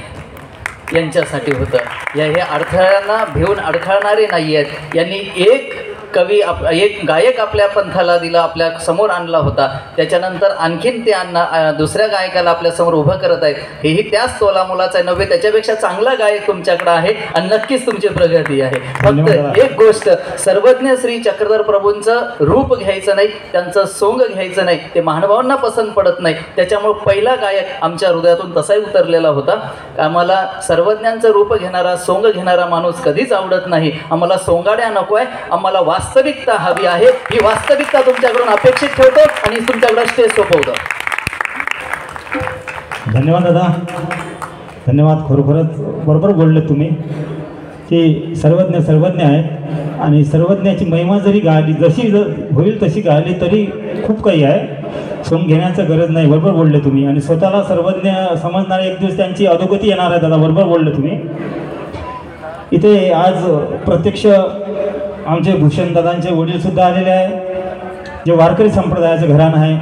यांच्यासाठी होतं. हे अडथळ्यांना भिवून अडखळणारे नाही आहेत. यांनी एक कवी एक गायक आपल्या पंथाला दिला, आपल्या समोर आणला होता. त्याच्यानंतर आणखीन ते दुसऱ्या गायकाला आपल्यासमोर उभं करत आहेत. हेही त्याच तोलामोलाचं आहे नव्हे, त्याच्यापेक्षा चांगला गायक तुमच्याकडे आहे आणि नक्कीच तुमची प्रगती आहे. फक्त एक गोष्ट, सर्वज्ञ श्री चक्रधर प्रभूंचं रूप घ्यायचं नाही, त्यांचं सोंग घ्यायचं नाही, ते महानुभावांना पसंत पडत नाही. त्याच्यामुळे पहिला गायक आमच्या हृदयातून तसाही उतरलेला होता. आम्हाला सर्वज्ञांचं रूप घेणारा, सोंग घेणारा माणूस कधीच आवडत नाही. आम्हाला सोंगाड्या नको आहे, आम्हाला वास्तविकता हवी आहे. ही वास्तविकता तुमच्याकडून अपेक्षित ठेवतो आणि तुमच्याकडे स्टेज सोपवतो. धन्यवाद दादा, धन्यवाद. खरोखरच बरोबर बोलले तुम्ही की सर्वज्ञ आहे आणि सर्वज्ञाची महिमा जरी गायली, जशी होईल तशी गायली तरी खूप काही आहे. सोंग घेण्याचं गरज नाही. बरोबर बोलले तुम्ही. आणि स्वतःला सर्वज्ञ समजणारे एक दिवस त्यांची अधोगती येणार आहे दादा. बरोबर बोलले तुम्ही. इथे आज प्रत्यक्ष आमचे भूषणदादांचे वडीलसुद्धा आलेले आहे, जे वारकरी संप्रदायाचं घराणं आहे.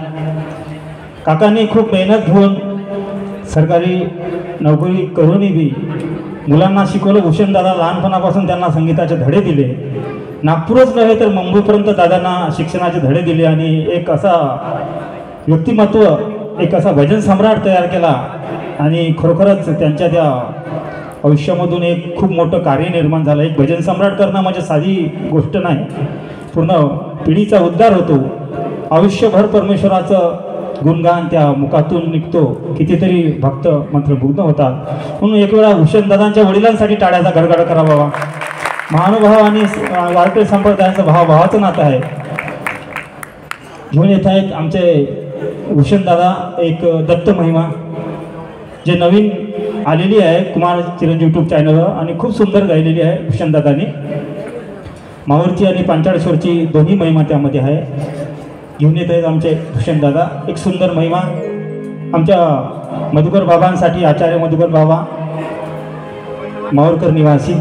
काकांनी खूप मेहनत घेऊन सरकारी नोकरी करूनही बी मुलांना शिकवलं. भूषणदादा लहानपणापासून त्यांना संगीताचे धडे दिले. नागपूरच नव्हे तर मुंबईपर्यंत दादांना शिक्षणाचे धडे दिले. आणि एक असा व्यक्तिमत्व, एक असा भजन सम्राट तयार केला. आणि खरोखरच त्यांच्या त्या आयुष्यामधून एक खूप मोठं कार्य निर्माण झालं. एक भजन सम्राट करणं म्हणजे साधी गोष्ट नाही. पूर्ण पिढीचा उद्धार होतो. आयुष्यभर परमेश्वराचं गुणगान त्या मुखातून निघतो. कितीतरी भक्त मंत्रमुग्ध होतात. म्हणून एक वेळा भूषणदादांच्या वडिलांसाठी टाळ्याचा गडगड करा बाबा. महानुभाव आणि वारकरी संप्रदायाचं भावाचं नातं आहे. घेऊन येत आहेत आमचे भूषणदादा एक दत्त महिमा, जे नवीन आलेली आहे कुमार चिरंजीव यूट्यूब चॅनलवर आणि खूप सुंदर गायलेली आहे भूषणदादांनी. मावरची आणि पांचाळेश्वरची दोन्ही महिमा त्यामध्ये आहे. घेऊन येत आहेत आमचे भूषणदादा एक सुंदर महिमा आमच्या मधुकर बाबांसाठी. आचार्य मधुकर बाबा, मावरकर निवासी.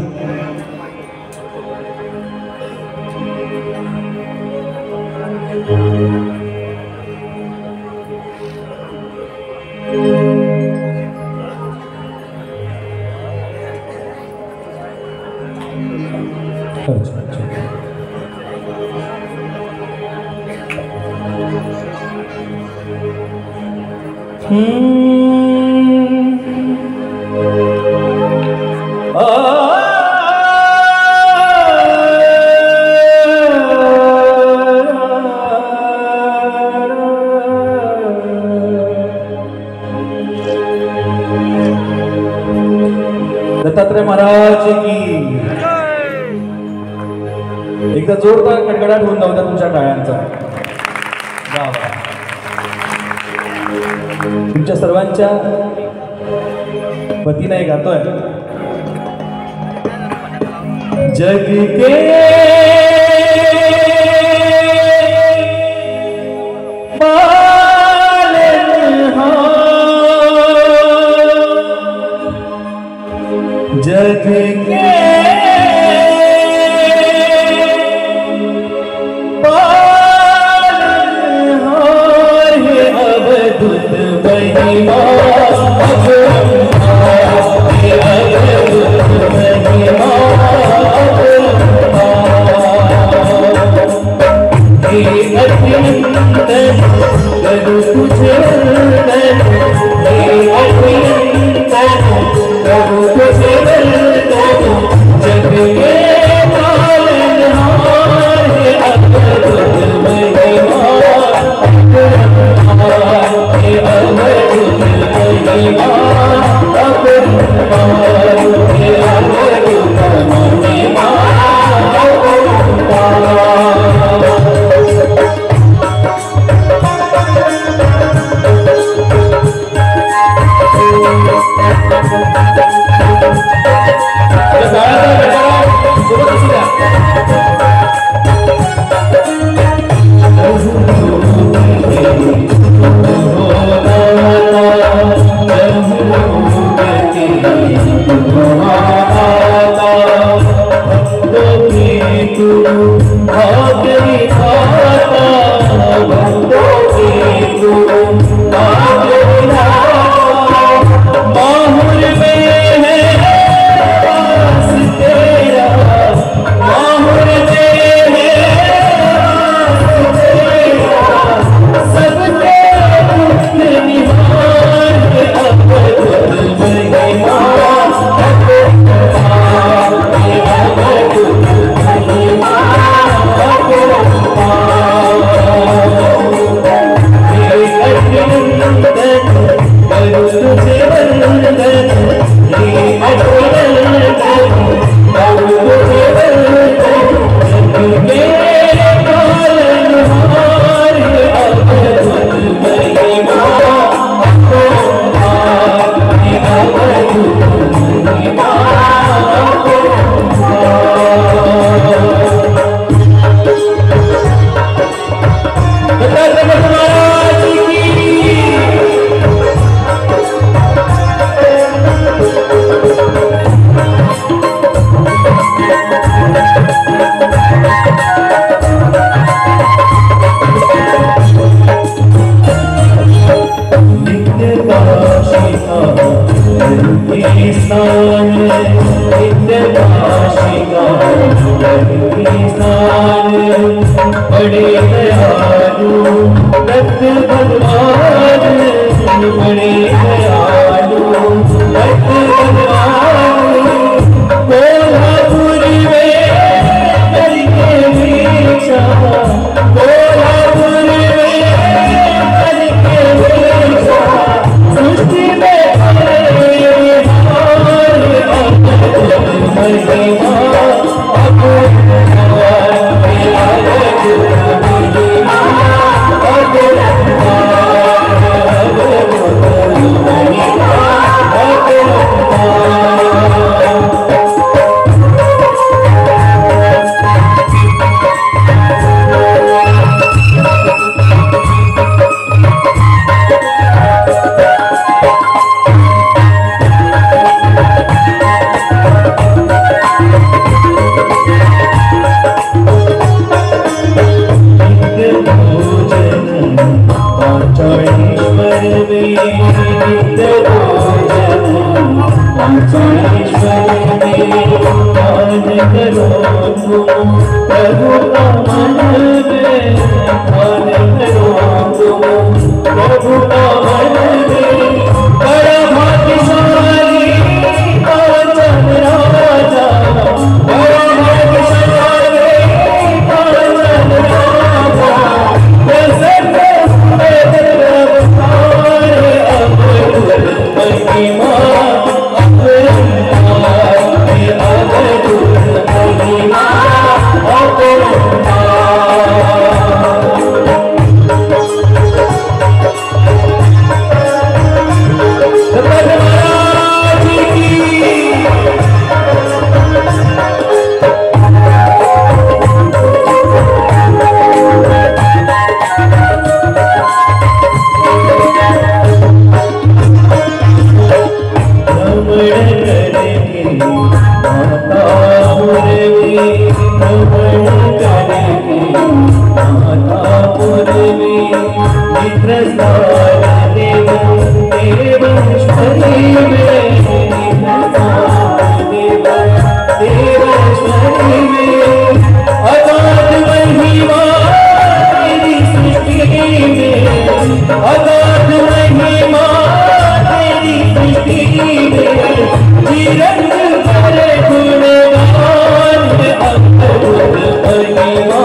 दत्तात्रय महाराज की एकदा जोरदार कडकडाट होऊन जाऊ द्या तुमच्या टाळ्यांचा. तुमच्या सर्वांच्या गणपती नाही गातोय जग के जग के पालनहार है अवधूत महिमा माता पूर्वी श्रवण करेवी माता पूर्वी निद्रसार देवेश्वरी में देवेश्वरी में अगाध महिमा तेरी सृष्टि में अगाध महिमा तेरी सृष्टि में निरंतर गुणगान अद्भुत महिमा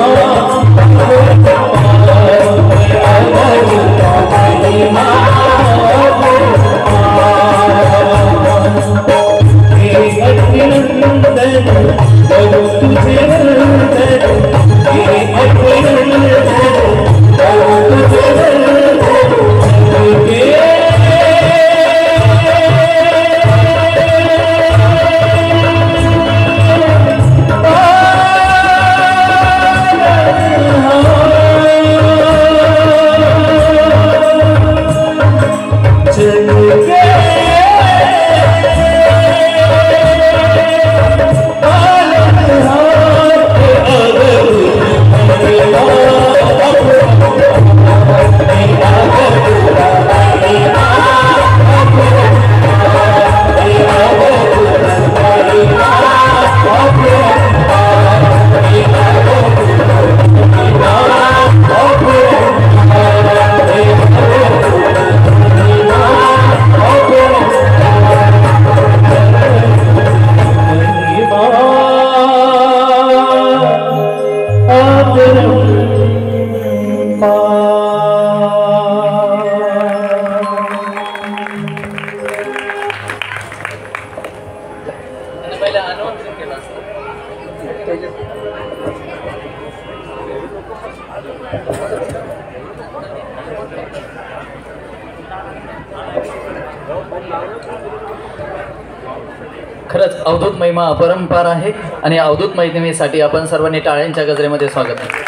खरंच अवधूत महिमा अपरंपार आहे आणि अवधूत महिमेसाठी आपण सर्वांनी टाळ्यांच्या गजरेमध्ये स्वागत आहे.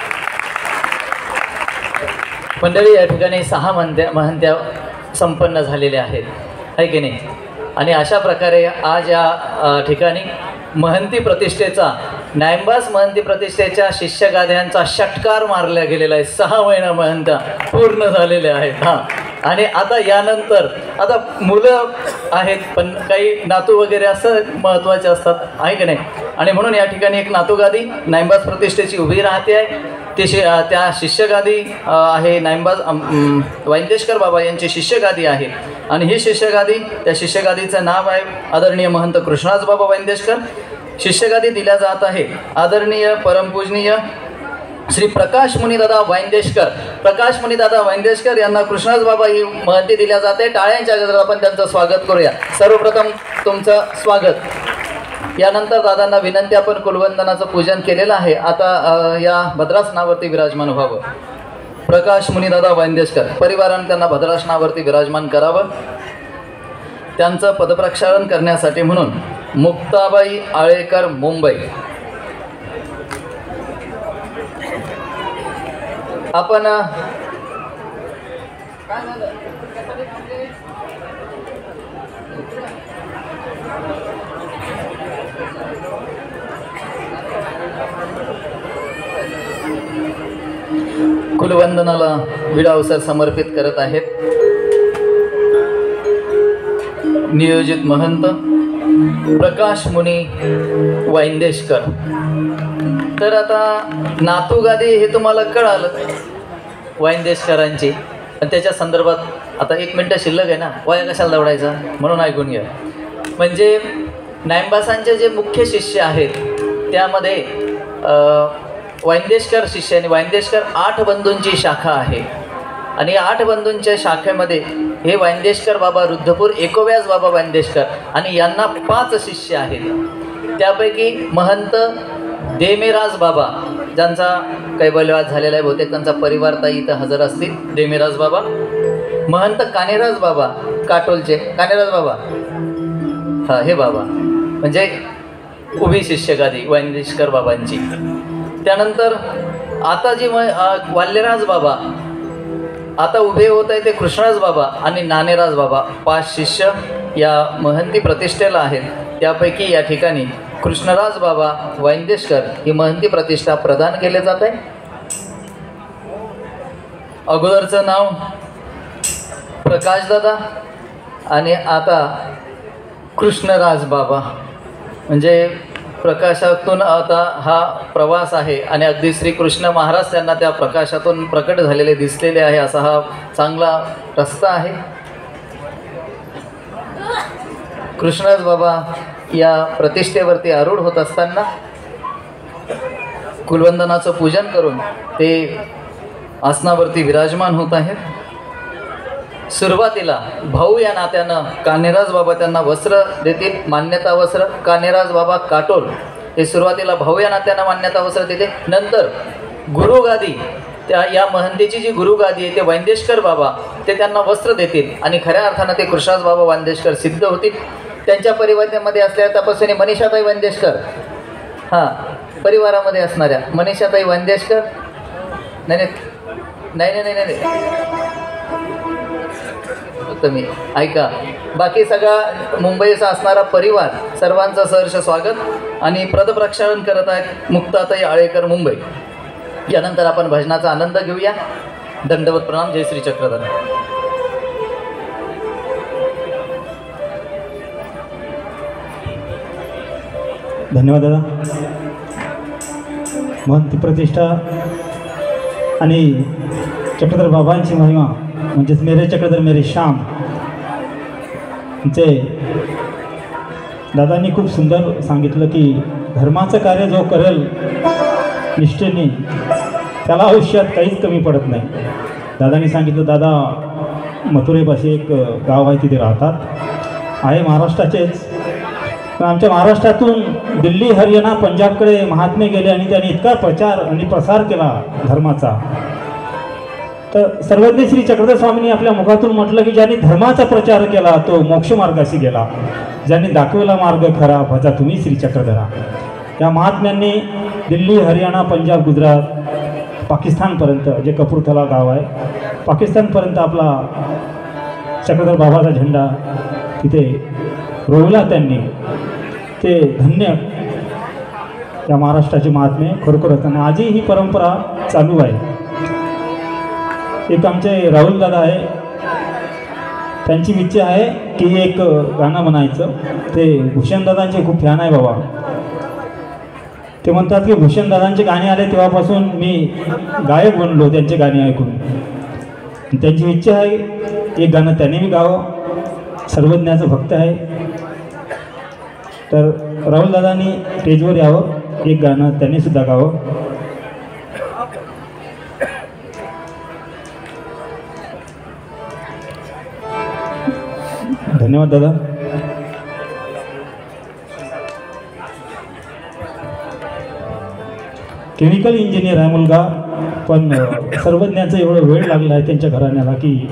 मंडळी, या ठिकाणी 6 महंत्या संपन्न झालेल्या आहेत, आहे की नाही? आणि अशा प्रकारे आज या ठिकाणी महंती प्रतिष्ठेचा, नायंबास महंती प्रतिष्ठेच्या शिष्यगाद्यांचा षटकार मारला गेलेला आहे. 6 महिना महंत्या पूर्ण झालेल्या आहेत. हां, आणि आता यानंतर आता मुलं आहेत, पण काही नातू वगैरे असं महत्त्वाचे असतात, आहे की नाही? आणि म्हणून या ठिकाणी एक नातूगादी नायंबास प्रतिष्ठेची उभी राहते आहे. त्या शिष्यगादी आहे नायंबास वाइंदेशकर बाबा यांची शिष्यगादी आहे. आणि ही शिष्यगादी, त्या शिष्यगादीचं नाव आहे आदरणीय महंत कृष्णाज बाबा वाइंदेशकर. शिष्यगादी दिल्या जात आहे आदरणीय परमपूजनीय श्री प्रकाश मुनिदादा वाइंदेशकर. प्रकाश मुनिदादा वाइंदेशकर यांना कृष्णाज बाबा ही महंती दिल्या जाते. टाळ्यांच्या गजरात आपण त्यांचं स्वागत करूया. सर्वप्रथम तुमचं स्वागत. यानंतर दादांना विनंती, आपण कुलवंदनाचं पूजन केलेलं आहे, आता या भद्रासनावरती विराजमान व्हावं. प्रकाश मुनिदादा वाइंदेशकर परिवाराने त्यांना भद्रासनावरती विराजमान करावं. त्यांचं पदप्रक्षालन करण्यासाठी म्हणून मुक्ताबाई आळेकर मुंबई. आपण कुलवंदनाला विडावसर समर्पित करत आहेत नियोजित महंत प्रकाश मुनी वाइंदेशकर. तर आता नातूगादी हे तुम्हाला कळालं वाइंदेशकरांची, पण त्याच्या संदर्भात आता 1 मिनटं शिल्लक आहे ना, वाया कशाला दवडायचा, म्हणून ऐकून घ्या. म्हणजे नायंबासांचे जे मुख्य शिष्य आहेत त्यामध्ये वाइंदेशकर शिष्य आणि वाइंदेशकर 8 बंधूंची शाखा आहे. आणि या 8 बंधूंच्या शाखेमध्ये हे वाइंदेशकर बाबा रुद्धपूर एकोव्यास बाबा वाइंदेशकर आणि यांना 5 शिष्य आहेत. त्यापैकी महंत देमेराज बाबा, ज्यांचा कैवल्यवाद झालेला आहे, बहुतेक त्यांचा परिवार ताई इथं हजर असतील. देमेराज बाबा, महंत कानेराज बाबा काटोलचे, कानेराज बाबा, हां हे बाबा म्हणजे उभी शिष्यगादी वाइंदेशकर बाबांची. त्यानंतर आता जी वाल्यराज बाबा आता उभे होत आहे ते कृष्णराज बाबा आणि नानेराज बाबा, 5 शिष्य या महंती प्रतिष्ठेला आहेत. त्यापैकी या ठिकाणी कृष्णराज बाबा वांदेशकर ही महंती प्रतिष्ठा प्रदान केले जात आहे. अगोदरचं नाव प्रकाशदादा आणि आता कृष्णराज बाबा, म्हणजे प्रकाशातून आता हा प्रवास आहे आणि अगदी श्रीकृष्ण महाराज त्यांना त्या प्रकाशातून प्रकट झालेले दिसलेले आहे. असा हा चांगला रस्ता आहे. कृष्णराज बाबा या प्रतिष्ठेवरती आरूढ होत असताना कुलवंदनाचं पूजन करून ते आसनावरती विराजमान होत आहेत. सुरुवातीला भाऊ या नात्यानं कान्हेराज बाबा त्यांना वस्त्र देतील, मान्यता वस्त्र. कान्हेराज बाबा काटोल हे सुरुवातीला भाऊ या नात्यानं मान्यता वस्त्र देते. नंतर गुरुगादी, त्या या महंतीची जी गुरुगादी आहे ते वांदेशकर बाबा ते त्यांना वस्त्र देतील आणि खऱ्या अर्थानं ते कृष्णराज बाबा वांदेशकर सिद्ध होतील. त्यांच्या परिवारामध्ये असलेल्या तपासणी मनीषाताई वांदेशकर, हां परिवारामध्ये असणाऱ्या मनीषाताई वांदेशकर, नाही नाही नाही नाही तुम्ही ऐका, बाकी सगळा मुंबईचा असणारा परिवार सर्वांचं सहर्ष स्वागत आणि पदप्रक्षालन करत आहेत मुक्ताताई आळेकर मुंबई. यानंतर आपण भजनाचा आनंद घेऊया. दंडवत प्रणाम. जय श्री चक्रधर. धन्यवाद दादा. महंती प्रतिष्ठा आणि चक्रधर बाबांची महिमा म्हणजेच मेरे चक्रधर मेरे श्याम जे दादांनी खूप सुंदर सांगितलं की धर्माचं कार्य जो करेल निष्ठेने त्याला आयुष्यात काहीच कमी पडत नाही. दादांनी सांगितलं, दादा मथुरेपाशी एक गाव आहे तिथे राहतात, आहे महाराष्ट्राचेच, पण आमच्या महाराष्ट्रातून दिल्ली हरियाणा पंजाबकडे महात्मे गेले आणि त्यांनी इतका प्रचार आणि प्रसार केला धर्माचा. तर सर्वज्ञ श्री चक्रधर स्वामींनी आपल्या मुखातून म्हटलं की ज्यांनी धर्माचा प्रचार केला तो मोक्षमार्गाशी गेला, ज्यांनी दाखवला मार्ग खरा भजा तुम्ही श्री चक्रधरा. या महात्म्यांनी दिल्ली हरियाणा पंजाब गुजरात पाकिस्तानपर्यंत, जे कपूरथला गाव आहे पाकिस्तानपर्यंत आपला चक्रधर बाबाचा झेंडा तिथे रोवला त्यांनी. ते धन्य या महाराष्ट्राचे महात्मे खरोखरच, आणि आजही ही परंपरा चालू आहे. एक आमचे राहुल दादा आहे, त्यांची इच्छा आहे की एक गाणं म्हणायचं. ते भूषणदादांचे खूप फॅन आहे बाबा. ते म्हणतात की भूषणदादांचे गाणे आले तेव्हापासून मी गायक बनलो त्यांचे गाणे ऐकून. त्यांची इच्छा आहे एक गाणं त्यांनी मी गावं. सर्वज्ञाचं भक्त आहे, तर राहुल दादांनी स्टेजवर यावं, एक गाणं त्यांनी सुद्धा गावं. धन्यवाद दादा. केमिकल इंजिनियर आहे मुलगा, पण सर्वज्ञाचं एवढं वेळ लागला आहे त्यांच्या घराण्याला की